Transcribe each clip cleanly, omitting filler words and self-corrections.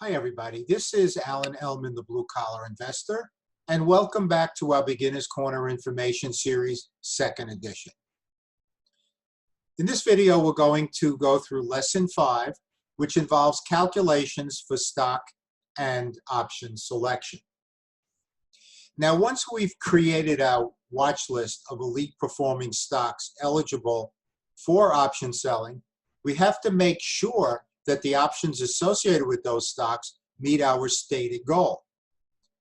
Hi, everybody. This is Alan Ellman, the Blue Collar Investor, and welcome back to our Beginner's Corner Information Series, second edition. In this video, we're going to go through Lesson 5, which involves calculations for stock and option selection. Now, once we've created our watch list of elite performing stocks eligible for option selling, we have to make sure that the options associated with those stocks meet our stated goal.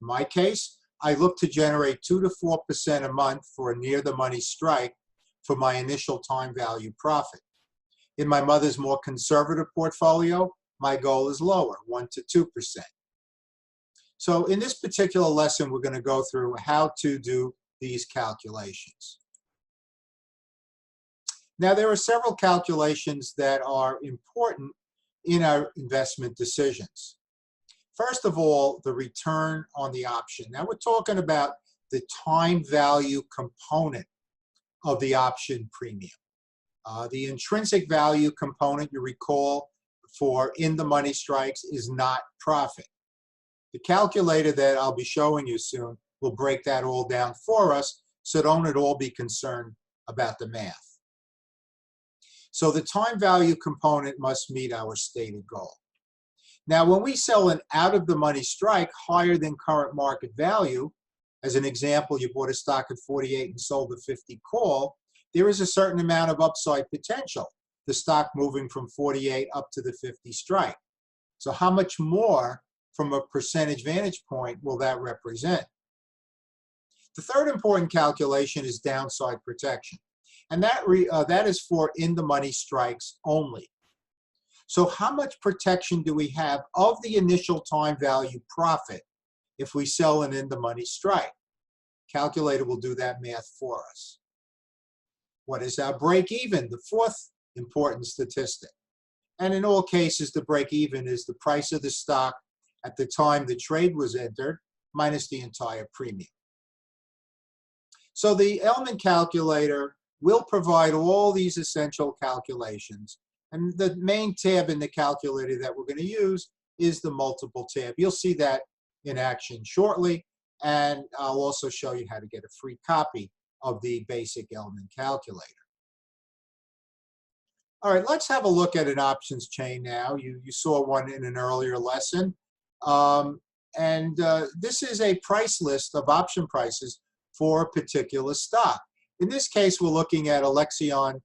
In my case, I look to generate 2 to 4% a month for a near-the-money strike for my initial time value profit. In my mother's more conservative portfolio, my goal is lower, 1 to 2%. So in this particular lesson, we're going to go through how to do these calculations. Now, there are several calculations that are important in our investment decisions. First of all, the return on the option. Now we're talking about the time value component of the option premium. The intrinsic value component, you recall, for in-the-money strikes is not profit. The calculator that I'll be showing you soon will break that all down for us, so don't at all be concerned about the math. So the time value component must meet our stated goal. Now, when we sell an out-of-the-money strike higher than current market value, as an example, you bought a stock at 48 and sold at 50 call, there is a certain amount of upside potential, the stock moving from 48 up to the 50 strike. So how much more from a percentage vantage point will that represent? The third important calculation is downside protection. And that is for in-the-money strikes only. So how much protection do we have of the initial time value profit if we sell an in-the-money strike? Calculator will do that math for us. What is our break-even? The fourth important statistic. And in all cases, the break-even is the price of the stock at the time the trade was entered minus the entire premium. So the Ellman calculator will provide all these essential calculations. And the main tab in the calculator that we're going to use is the multiple tab. You'll see that in action shortly, and I'll also show you how to get a free copy of the basic Ellman calculator. All right, let's have a look at an options chain now. You saw one in an earlier lesson. This is a price list of option prices for a particular stock. In this case, we're looking at Alexion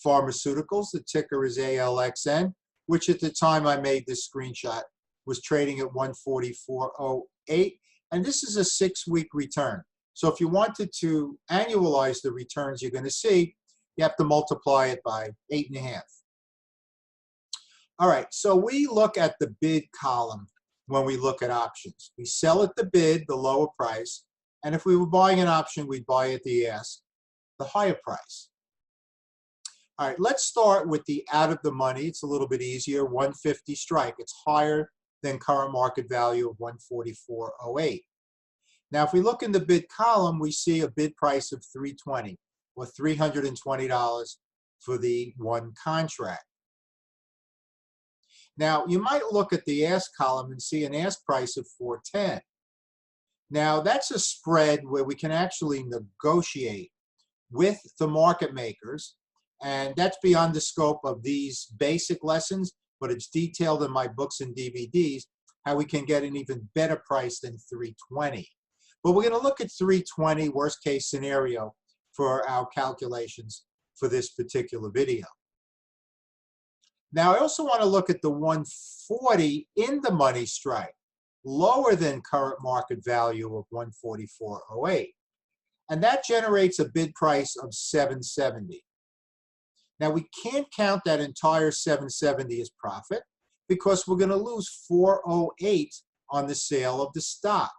Pharmaceuticals. The ticker is ALXN, which at the time I made this screenshot was trading at 144.08. And this is a 6-week return. So if you wanted to annualize the returns you're going to see, you have to multiply it by 8.5. All right, so we look at the bid column when we look at options. We sell at the bid, the lower price. And if we were buying an option, we'd buy at the ask, the higher price. All right, let's start with the out of the money. It's a little bit easier, 150 strike. It's higher than current market value of 144.08. Now, if we look in the bid column, we see a bid price of 320 or $320 for the one contract. Now, you might look at the ask column and see an ask price of 410. Now, that's a spread where we can actually negotiate with the market makers, and that's beyond the scope of these basic lessons, but it's detailed in my books and DVDs, how we can get an even better price than 320. But we're going to look at 320, worst case scenario, for our calculations for this particular video. Now, I also want to look at the 140 in the money strike, lower than current market value of 144.08. And that generates a bid price of 770. Now, we can't count that entire 770 as profit because we're going to lose 408 on the sale of the stock.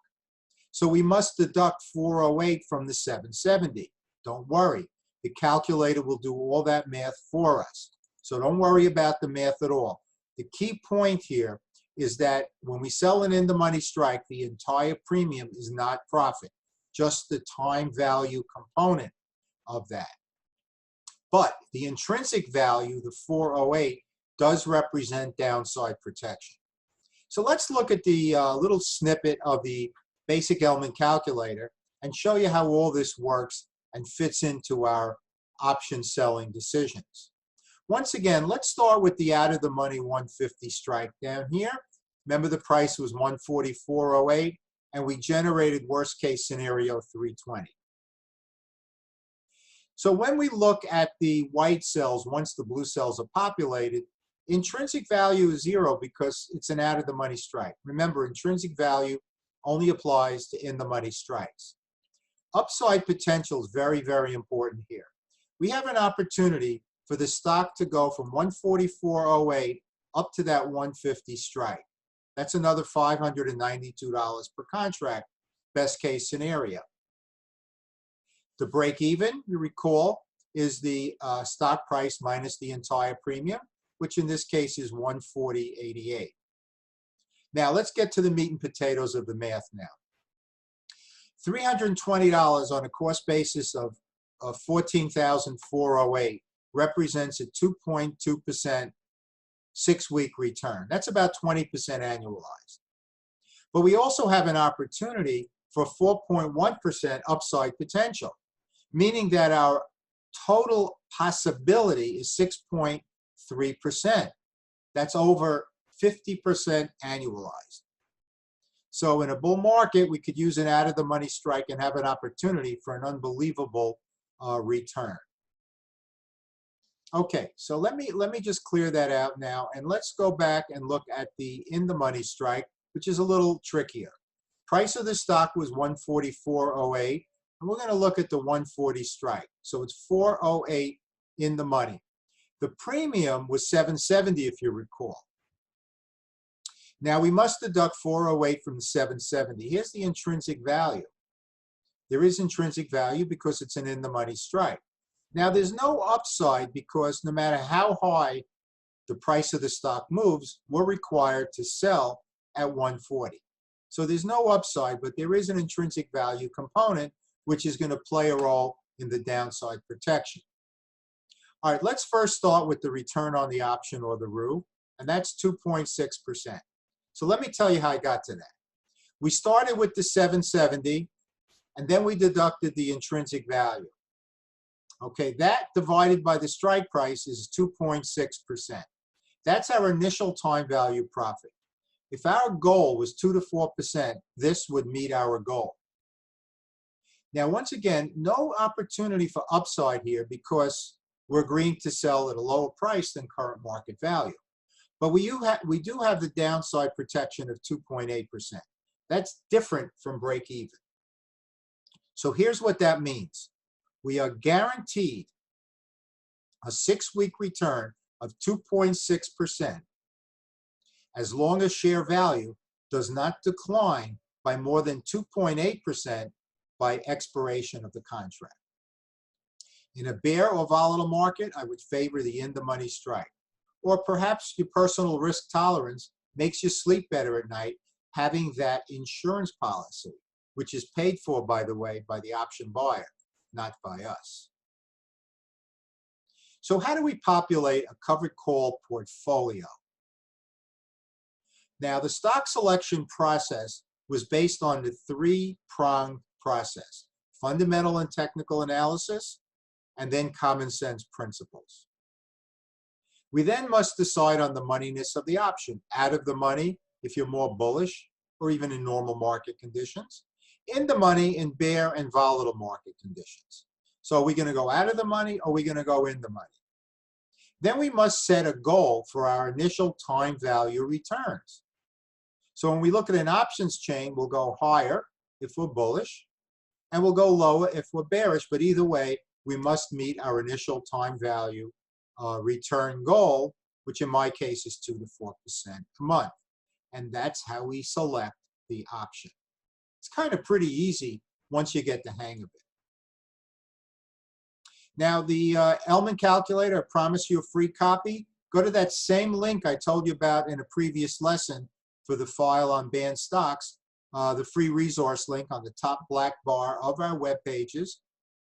So we must deduct 408 from the 770. Don't worry. The calculator will do all that math for us. So don't worry about the math at all. The key point here is that when we sell an in-the-money strike, the entire premium is not profit, just the time value component of that. But the intrinsic value, the 408, does represent downside protection. So let's look at the little snippet of the basic Elman calculator and show you how all this works and fits into our option selling decisions. Once again, let's start with the out of the money 150 strike down here. Remember, the price was 144.08 and we generated worst case scenario 320. So when we look at the white cells, once the blue cells are populated, intrinsic value is 0 because it's an out of the money strike. Remember, intrinsic value only applies to in the money strikes. Upside potential is very, very important here. We have an opportunity for the stock to go from 144.08 up to that 150 strike. That's another $592 per contract, best case scenario. The break even, you recall, is the stock price minus the entire premium, which in this case is 140.88. Now let's get to the meat and potatoes of the math now. $320 on a cost basis of 14,408 represents a 2.2% 6-week return. That's about 20% annualized. But we also have an opportunity for 4.1% upside potential, meaning that our total possibility is 6.3%. That's over 50% annualized. So in a bull market, we could use an out of the money strike and have an opportunity for an unbelievable return. Okay, so let me just clear that out now, and let's go back and look at the in the money strike, which is a little trickier. Price of the stock was 144.08, and we're going to look at the 140 strike. So it's 408 in the money. The premium was 770, if you recall. Now we must deduct 408 from the 770. Here's the intrinsic value. There is intrinsic value because it's an in the money strike. Now there's no upside because no matter how high the price of the stock moves, we're required to sell at 140. So there's no upside, but there is an intrinsic value component which is going to play a role in the downside protection. All right, let's first start with the return on the option or the ROO, and that's 2.6%. So let me tell you how I got to that. We started with the 770, and then we deducted the intrinsic value. Okay, that divided by the strike price is 2.6%. That's our initial time value profit. If our goal was 2 to 4%, this would meet our goal. Now, once again, no opportunity for upside here because we're agreeing to sell at a lower price than current market value. But we do have the downside protection of 2.8%. That's different from break even. So here's what that means. We are guaranteed a 6-week return of 2.6% as long as share value does not decline by more than 2.8% by expiration of the contract. In a bear or volatile market, I would favor the in the money strike. Or perhaps your personal risk tolerance makes you sleep better at night having that insurance policy, which is paid for, by the way, by the option buyer, not by us. So how do we populate a covered call portfolio? Now, the stock selection process was based on the 3-pronged process: fundamental and technical analysis, and then common sense principles. We then must decide on the moneyness of the option. Out of the money, if you're more bullish, or even in normal market conditions. In the money in bear and volatile market conditions. So are we going to go out of the money, or are we going to go in the money? Then we must set a goal for our initial time value returns. So when we look at an options chain, we'll go higher if we're bullish, and we'll go lower if we're bearish. But either way, we must meet our initial time value return goal, which in my case is 2 to 4% a month. And that's how we select the option. It's kind of pretty easy once you get the hang of it. Now, the Elman calculator, I promise you a free copy. Go to that same link I told you about in a previous lesson for the file on banned stocks, the free resource link on the top black bar of our web pages.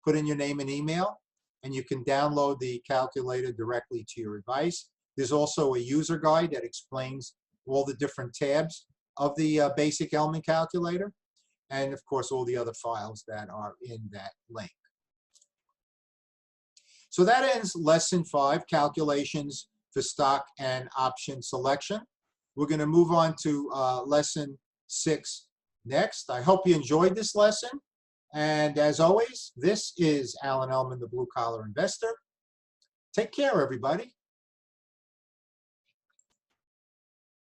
Put in your name and email, and you can download the calculator directly to your device. There's also a user guide that explains all the different tabs of the basic Elman calculator, and of course all the other files that are in that link. So that ends lesson 5, calculations for stock and option selection. We're going to move on to lesson 6 next. I hope you enjoyed this lesson. And as always, this is Alan Elman, the Blue Collar Investor. Take care, everybody.